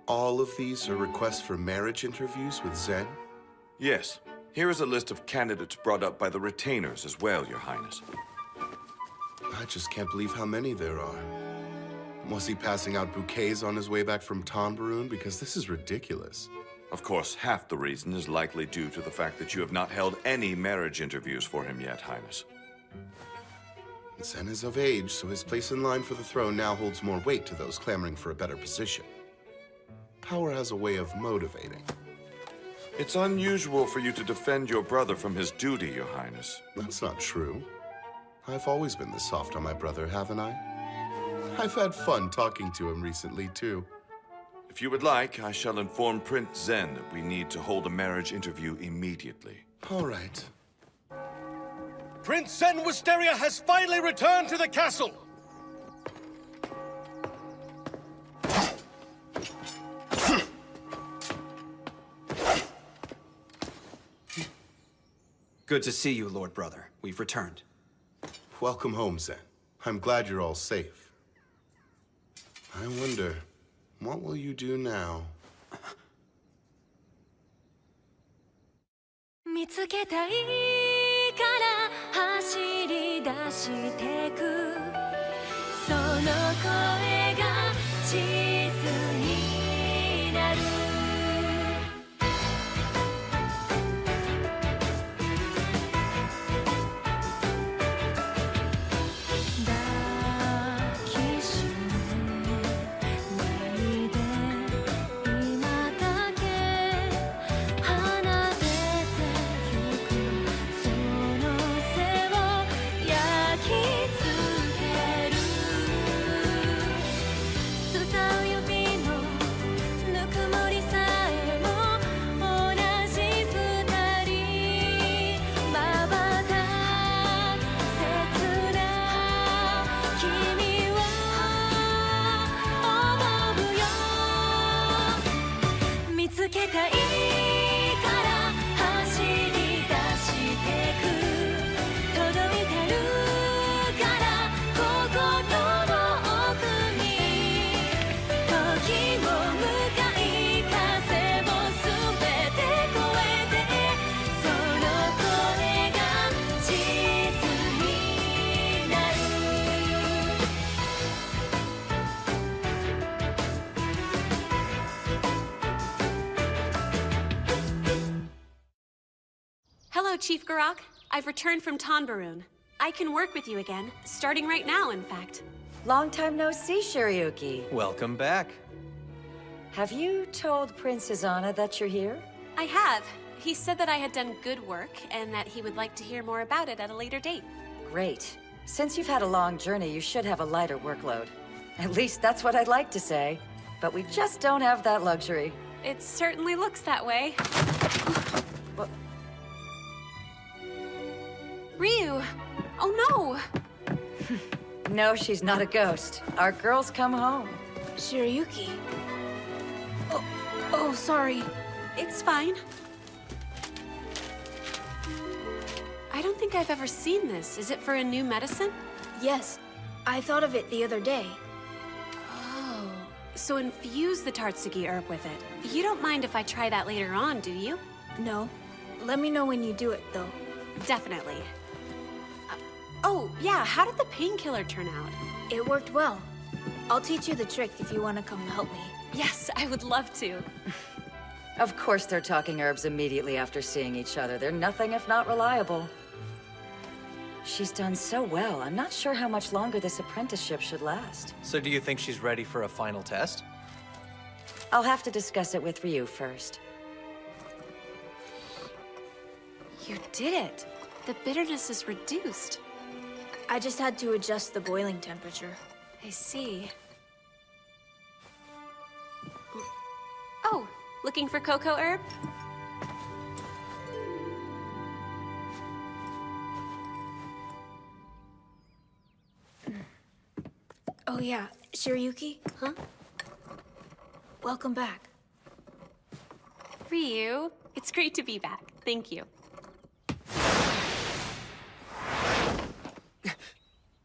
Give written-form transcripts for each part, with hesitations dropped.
All of these are requests for marriage interviews with Zen? Yes. Here is a list of candidates brought up by the retainers as well, Your Highness. I just can't believe how many there are. Was he passing out bouquets on his way back from Tonbaroon? Because this is ridiculous. Of course, half the reason is likely due to the fact that you have not held any marriage interviews for him yet, Highness. Zen is of age, so his place in line for the throne now holds more weight to those clamoring for a better position. Power has a way of motivating. It's unusual for you to defend your brother from his duty, Your Highness. That's not true. I've always been this soft on my brother, haven't I? I've had fun talking to him recently, too. If you would like, I shall inform Prince Zen that we need to hold a marriage interview immediately. All right. Prince Zen Wisteria has finally returned to the castle! Good to see you, Lord Brother. We've returned. Welcome home, Zen. I'm glad you're all safe. I wonder, what will you do now? 見つけたいから走り出してくその声が地図になる抱きしめないで今だけ離れてゆくその背を焼き付ける伝う指のぬくもりさえも同じ二人まばた切な君を思うよ見つけたいから走り出してく届いてるから心の奥に時を向かい風をすべて越えてその声が地図になる Hello, Chief Garak. I've returned from Tonbaroon. I can work with you again, starting right now, in fact. Long time no see, Shirayuki. Welcome back. Have you told Prince Izana that you're here? I have. He said that I had done good work and that he would like to hear more about it at a later date. Great. Since you've had a long journey, you should have a lighter workload. At least that's what I'd like to say. But we just don't have that luxury. It certainly looks that way. What? Ryu! Oh no! No, she's not a ghost. Our girl's come home. Shirayuki. Oh, sorry. It's fine. I don't think I've ever seen this. Is it for a new medicine? Yes, I thought of it the other day. Oh. So infuse the Tartsugi herb with it. You don't mind if I try that later on, do you? No. Let me know when you do it, though. Definitely. Oh, yeah, how did the painkiller turn out? It worked well. I'll teach you the trick if you want to come help me. Yes, I would love to. Of course they're talking herbs immediately after seeing each other. They're nothing if not reliable. She's done so well. I'm not sure how much longer this apprenticeship should last. So do you think she's ready for a final test? I'll have to discuss it with Ryu first. You did it. The bitterness is reduced. I just had to adjust the boiling temperature. I see. Oh, looking for cocoa herb? Oh yeah, Shirayuki? Huh? Welcome back. Ryu, it's great to be back. Thank you.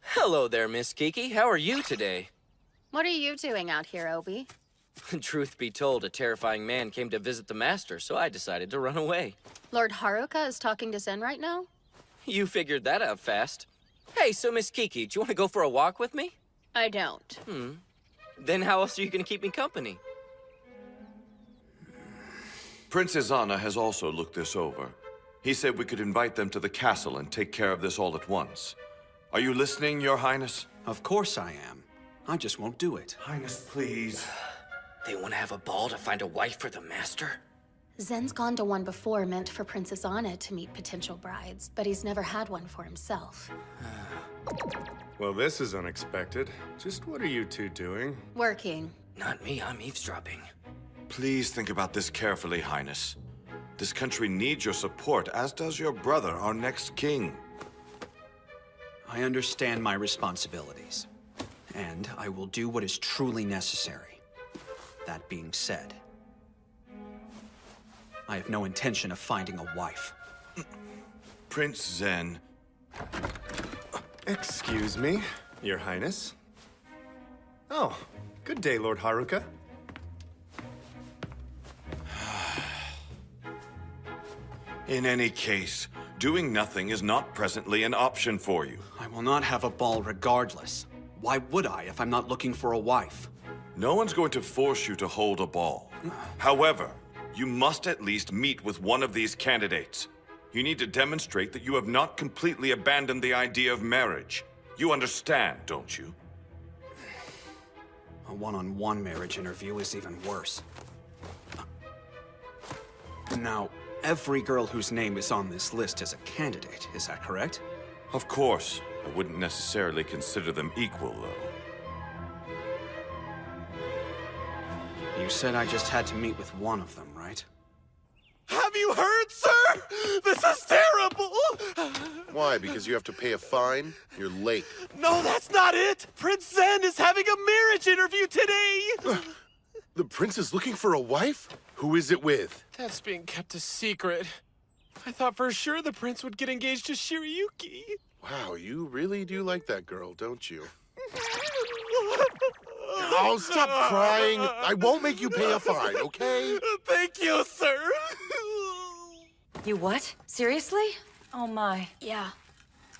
Hello there, Miss Kiki. How are you today? What are you doing out here, Obi? Truth be told, a terrifying man came to visit the master, so I decided to run away. Lord Haruka is talking to Zen right now? You figured that out fast. Hey, so Miss Kiki, do you want to go for a walk with me? I don't. Then how else are you going to keep me company? Princess Anna has also looked this over. He said we could invite them to the castle and take care of this all at once. Are you listening, Your Highness? Of course I am. I just won't do it. Highness, please. They want to have a ball to find a wife for the master? Zen's gone to one before meant for Princess Anna to meet potential brides, but he's never had one for himself. Well, this is unexpected. Just what are you two doing? Working. Not me, I'm eavesdropping. Please think about this carefully, Highness. This country needs your support, as does your brother, our next king. I understand my responsibilities, and I will do what is truly necessary. That being said, I have no intention of finding a wife. Prince Zen. Excuse me, Your Highness. Oh, good day, Lord Haruka. In any case, doing nothing is not presently an option for you. I will not have a ball regardless. Why would I if I'm not looking for a wife? No one's going to force you to hold a ball. However, you must at least meet with one of these candidates. You need to demonstrate that you have not completely abandoned the idea of marriage. You understand, don't you? A one-on-one marriage interview is even worse. Now, every girl whose name is on this list is a candidate, is that correct? Of course. I wouldn't necessarily consider them equal, though. You said I just had to meet with one of them, right? Have you heard, sir? This is terrible! Why? Because you have to pay a fine? You're late. No, that's not it! Prince Zen is having a marriage interview today! The prince is looking for a wife? Who is it with? That's being kept a secret. I thought for sure the prince would get engaged to Shirayuki. Wow, you really do like that girl, don't you? Oh, stop crying. I won't make you pay a fine, okay? Thank you, sir. You what? Seriously? Oh my. Yeah.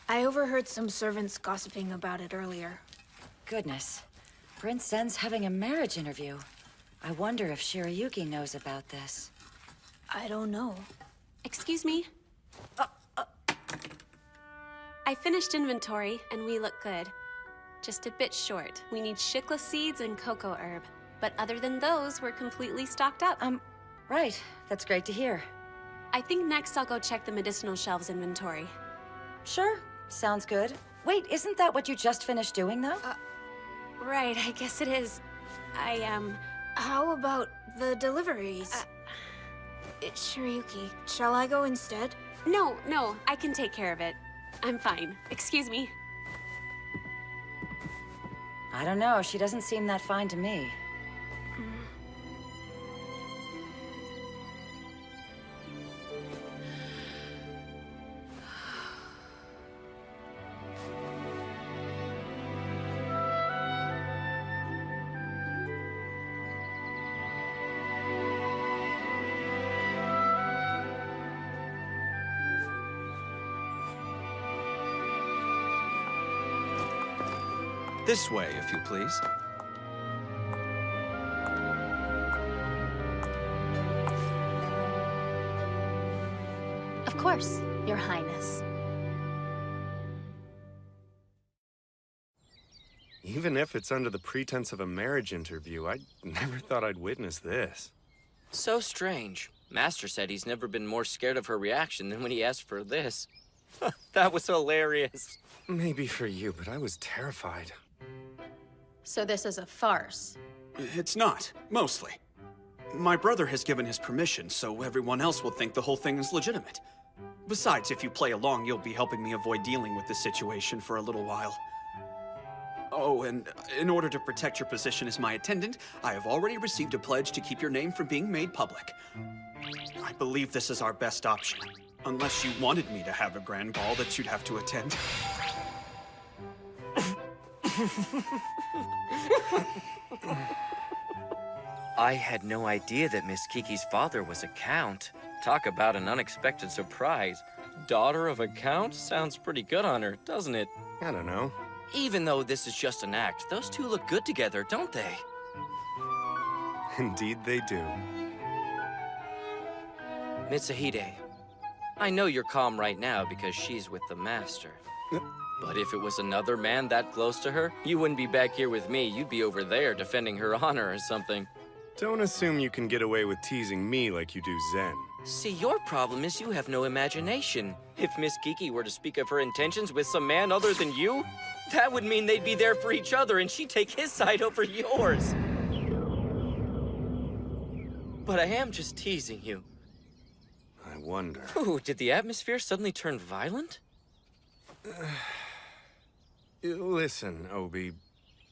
I overheard some servants gossiping about it earlier. Goodness. Prince Zen's having a marriage interview. I wonder if Shirayuki knows about this. I don't know. Excuse me? I finished inventory, and we look good. Just a bit short. We need shikla seeds and cocoa herb. But other than those, we're completely stocked up. Right. That's great to hear. I think next I'll go check the medicinal shelves inventory. Sure. Sounds good. Wait, isn't that what you just finished doing, though? Right, I guess it is. How about the deliveries? It's Shirayuki. Shall I go instead? No, I can take care of it. I'm fine. Excuse me. I don't know. She doesn't seem that fine to me. This way, if you please. Of course, Your Highness. Even if it's under the pretense of a marriage interview, I never thought I'd witness this. So strange. Master said he's never been more scared of her reaction than when he asked for this. That was hilarious. Maybe for you, but I was terrified. So this is a farce. It's not, mostly. My brother has given his permission, so everyone else will think the whole thing is legitimate. Besides, if you play along, you'll be helping me avoid dealing with this situation for a little while. Oh, and in order to protect your position as my attendant, I have already received a pledge to keep your name from being made public. I believe this is our best option. Unless you wanted me to have a grand ball that you'd have to attend. I had no idea that Miss Kiki's father was a count. Talk about an unexpected surprise. Daughter of a count? Sounds pretty good on her, doesn't it? I don't know. Even though this is just an act, those two look good together, don't they? Indeed they do. Mitsuhide, I know you're calm right now because she's with the master. But if it was another man that close to her, you wouldn't be back here with me. You'd be over there defending her honor or something. Don't assume you can get away with teasing me like you do Zen. See, your problem is you have no imagination. If Miss Kiki were to speak of her intentions with some man other than you, that would mean they'd be there for each other and she'd take his side over yours. But I am just teasing you. I wonder. Ooh, did the atmosphere suddenly turn violent? Listen, Obi.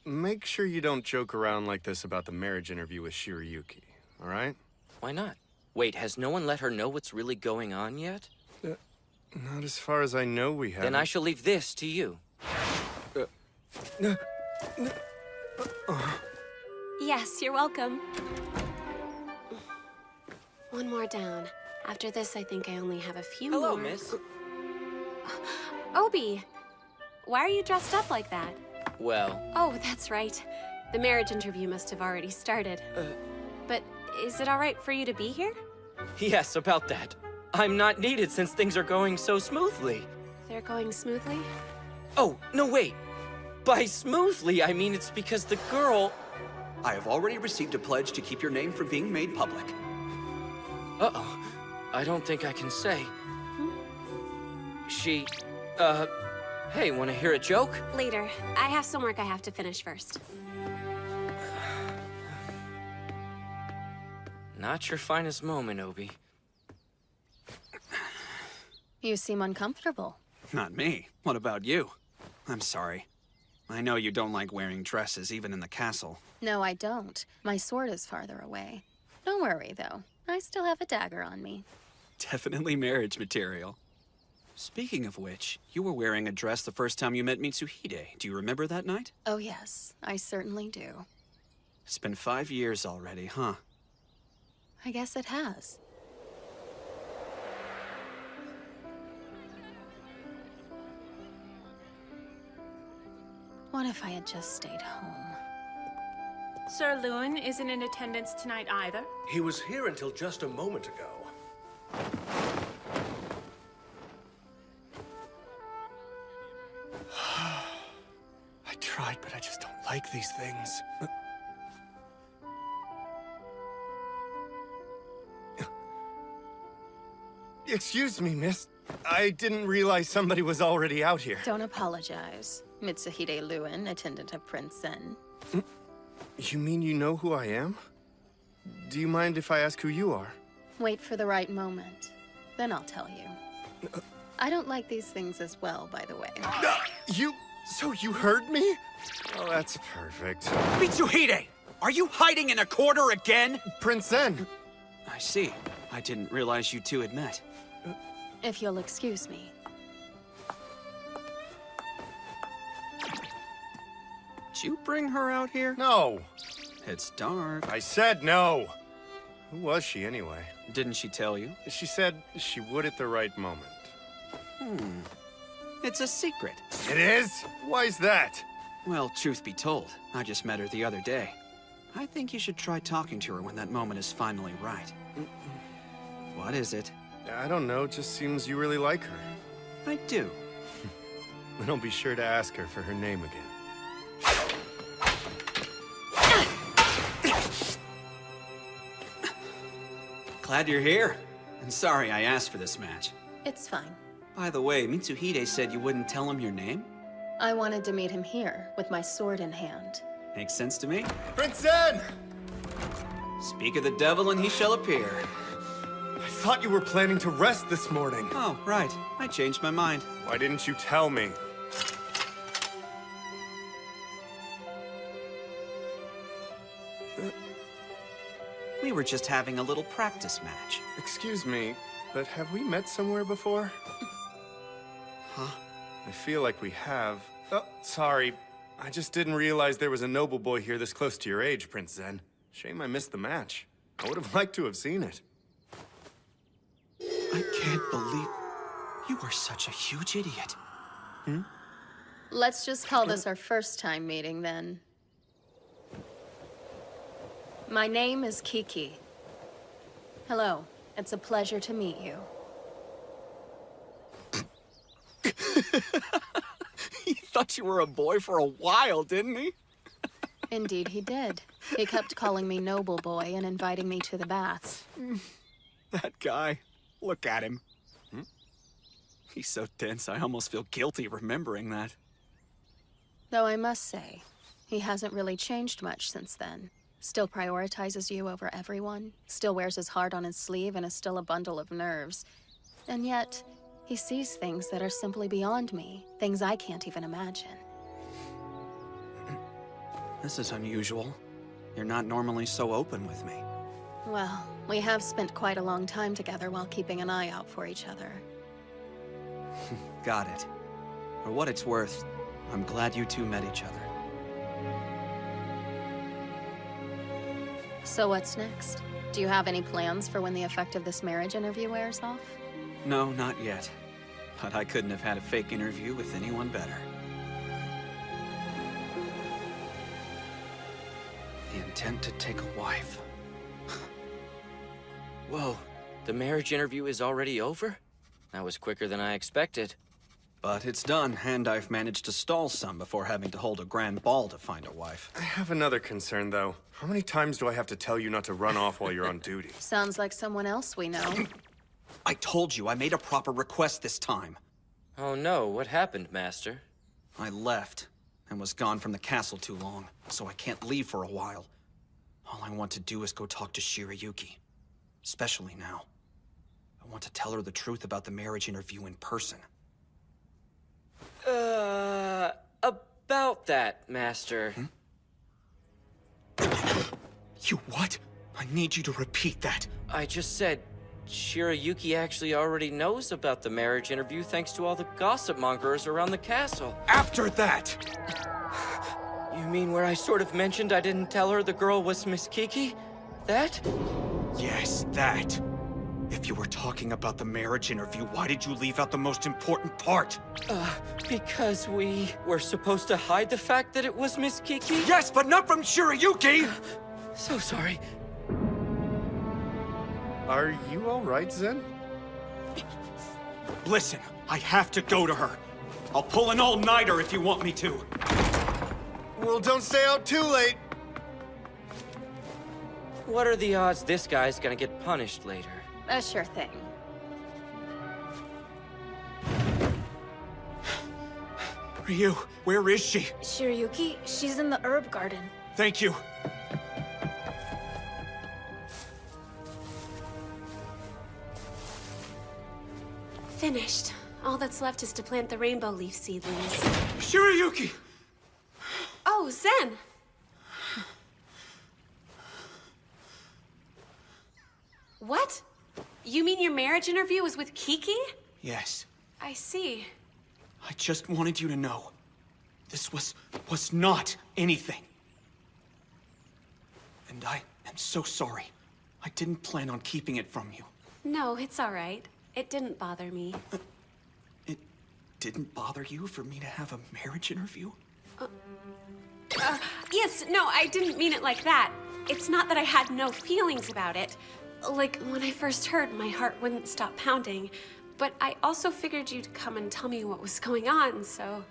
Make sure you don't joke around like this about the marriage interview with Shirayuki, all right? Why not? Wait, has no one let her know what's really going on yet? Not as far as I know we have. Then I shall leave this to you. Yes, you're welcome. One more down. After this, I think I only have a few more. Hello, miss. Obi, why are you dressed up like that? Well... Oh, that's right. The marriage interview must have already started. But is it all right for you to be here? Yes, about that. I'm not needed since things are going so smoothly. They're going smoothly? Oh, no, wait. By smoothly, I mean it's because the girl... I have already received a pledge to keep your name from being made public. Uh-oh. I don't think I can say. She... Hey, wanna hear a joke? Later. I have some work I have to finish first. Not your finest moment, Obi. You seem uncomfortable. Not me. What about you? I'm sorry. I know you don't like wearing dresses, even in the castle. No, I don't. My sword is farther away. Don't worry, though. I still have a dagger on me. Definitely marriage material. Speaking of which, you were wearing a dress the first time you met Mitsuhide. Do you remember that night? Oh, yes. I certainly do. It's been 5 years already, huh? I guess it has. What if I had just stayed home? Sir Lewin isn't in attendance tonight either. He was here until just a moment ago. I tried, but I just don't like these things. Excuse me, miss. I didn't realize somebody was already out here. Don't apologize. Mitsuhide Lewin, attendant of Prince Zen. You mean you know who I am? Do you mind if I ask who you are? Wait for the right moment. Then I'll tell you. I don't like these things as well, by the way. So you heard me? Oh, that's perfect. Mitsuhide! Are you hiding in a corner again? Prince Zen! I see. I didn't realize you two had met. If you'll excuse me. Did you bring her out here? No. It's dark. I said no. Who was she anyway? Didn't she tell you? She said she would at the right moment. It's a secret. It is? Why is that? Well, truth be told, I just met her the other day. I think you should try talking to her when that moment is finally right. What is it? I don't know, just seems you really like her. I do. Then I'll be sure to ask her for her name again. Glad you're here. And sorry I asked for this match. It's fine. By the way, Mitsuhide said you wouldn't tell him your name? I wanted to meet him here, with my sword in hand. Makes sense to me. Prince Zen! Speak of the devil and he shall appear. I thought you were planning to rest this morning. Oh, right. I changed my mind. Why didn't you tell me? We were just having a little practice match. Excuse me, but have we met somewhere before? Huh? I feel like we have. Oh, sorry. I just didn't realize there was a noble boy here this close to your age, Prince Zen. Shame I missed the match. I would have liked to have seen it. I can't believe... You are such a huge idiot. Let's just call this our first time meeting, then. My name is Kiki. Hello. It's a pleasure to meet you. He thought you were a boy for a while, didn't he? Indeed, he did. He kept calling me noble boy and inviting me to the baths. That guy. Look at him. He's so tense, I almost feel guilty remembering that. Though I must say, he hasn't really changed much since then. Still prioritizes you over everyone, still wears his heart on his sleeve, and is still a bundle of nerves. And yet, he sees things that are simply beyond me, things I can't even imagine. This is unusual. You're not normally so open with me. Well, we have spent quite a long time together while keeping an eye out for each other. Got it. For what it's worth, I'm glad you two met each other. So what's next? Do you have any plans for when the effect of this marriage interview wears off? No, not yet. But I couldn't have had a fake interview with anyone better. The intent to take a wife. Whoa, the marriage interview is already over? That was quicker than I expected. But it's done, and I've managed to stall some before having to hold a grand ball to find a wife. I have another concern, though. How many times do I have to tell you not to run off while you're on duty? Sounds like someone else we know. I told you I made a proper request this time. Oh no, what happened, Master? I left and was gone from the castle too long, so I can't leave for a while. All I want to do is go talk to Shirayuki. Especially now. I want to tell her the truth about the marriage interview in person. About that, Master. You what? I need you to repeat that. I just said Shirayuki actually already knows about the marriage interview thanks to all the gossip mongers around the castle. After that! You mean where I sort of mentioned I didn't tell her the girl was Miss Kiki? That? Yes, that. If you were talking about the marriage interview, why did you leave out the most important part? Because we were supposed to hide the fact that it was Miss Kiki? Yes, but not from Shirayuki! So sorry. Are you all right, Zen? Listen, I have to go to her. I'll pull an all-nighter if you want me to. Well, don't stay out too late. What are the odds this guy's gonna get punished later? A sure thing. Ryu, where is she? Shirayuki, she's in the herb garden. Thank you. Finished. All that's left is to plant the rainbow leaf seedlings. Shirayuki! Oh, Zen! What? You mean your marriage interview was with Kiki? Yes. I see. I just wanted you to know. This was not anything. And I am so sorry. I didn't plan on keeping it from you. No, it's all right. It didn't bother me. It didn't bother you for me to have a marriage interview? Yes, no, I didn't mean it like that. It's not that I had no feelings about it. Like, when I first heard, my heart wouldn't stop pounding. But I also figured you'd come and tell me what was going on, so...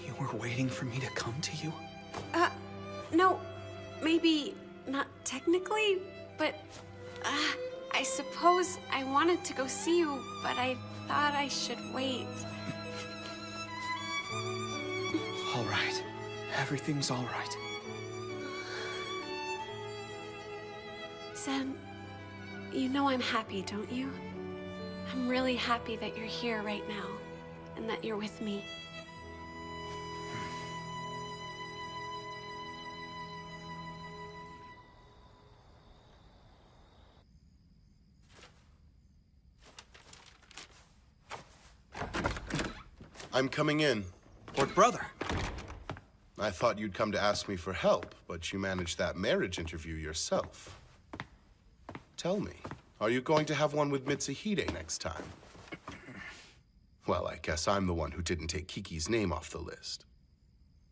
You were waiting for me to come to you? No, maybe not technically, but... I suppose I wanted to go see you, but I thought I should wait. All right. Everything's all right. Zen, you know I'm happy, don't you? I'm really happy that you're here right now, and that you're with me. I'm coming in. Lord Brother. I thought you'd come to ask me for help, but you managed that marriage interview yourself. Tell me, are you going to have one with Mitsuhide next time? Well, I guess I'm the one who didn't take Kiki's name off the list.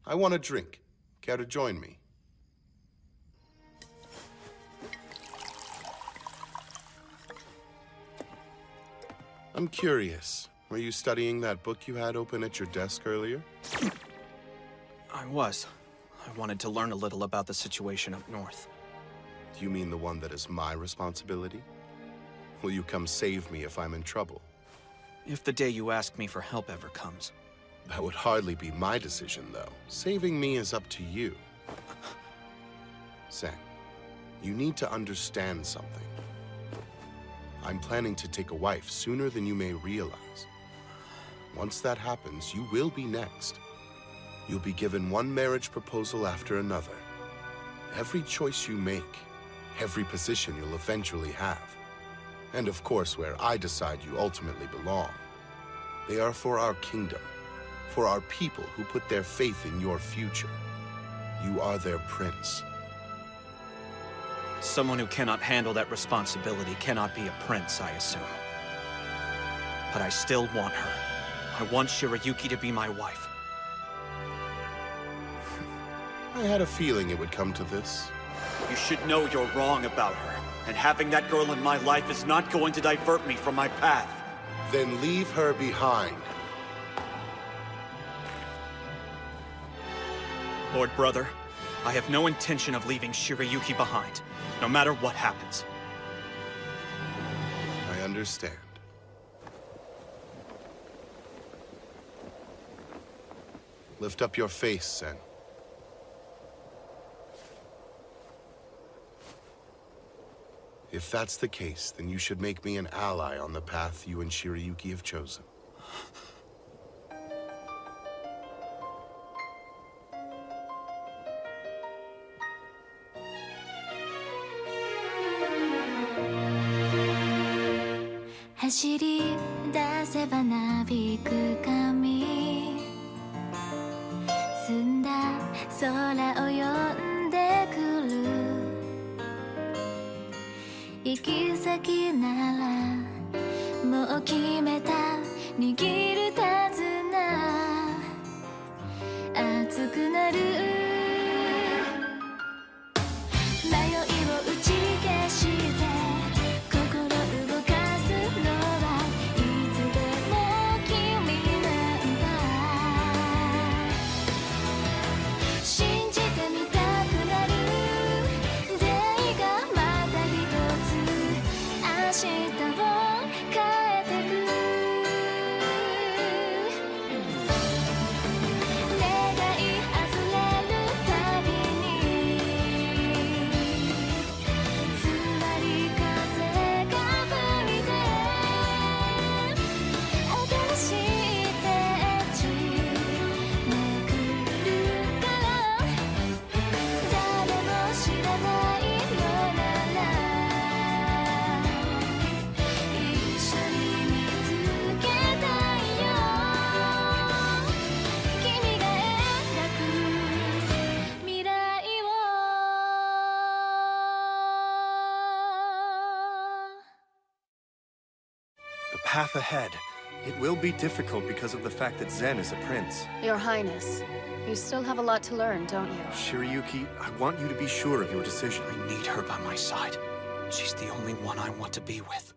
I want a drink. Care to join me? I'm curious. Were you studying that book you had open at your desk earlier? I was. I wanted to learn a little about the situation up north. Do you mean the one that is my responsibility? Will you come save me if I'm in trouble? If the day you ask me for help ever comes. That would hardly be my decision, though. Saving me is up to you. Zen, you need to understand something. I'm planning to take a wife sooner than you may realize. Once that happens, you will be next. You'll be given one marriage proposal after another. Every choice you make, every position you'll eventually have. And of course, where I decide you ultimately belong. They are for our kingdom, for our people who put their faith in your future. You are their prince. Someone who cannot handle that responsibility cannot be a prince, I assume. But I still want her. I want Shirayuki to be my wife. I had a feeling it would come to this. You should know you're wrong about her. And having that girl in my life is not going to divert me from my path. Then leave her behind. Lord Brother, I have no intention of leaving Shirayuki behind, no matter what happens. I understand. Lift up your face, Sen. If that's the case, then you should make me an ally on the path you and Shirayuki have chosen.走り出せばなびく髪澄んだ空を呼んでくる行き先ならもう決めた握る手綱熱くなる迷いを打ち消して心動かすのはいつでも君なんだ信じてみたくなる出会いがまた一つ明日を変えてく願いあふれるたびにふわり風が吹いて新しいページめくるから誰も知らないのなら一緒に見つけたいよ君が描く未来をThe path ahead. It will be difficult because of the fact that Zen is a prince. Your Highness, you still have a lot to learn, don't you? Shirayuki, I want you to be sure of your decision. I need her by my side. She's the only one I want to be with.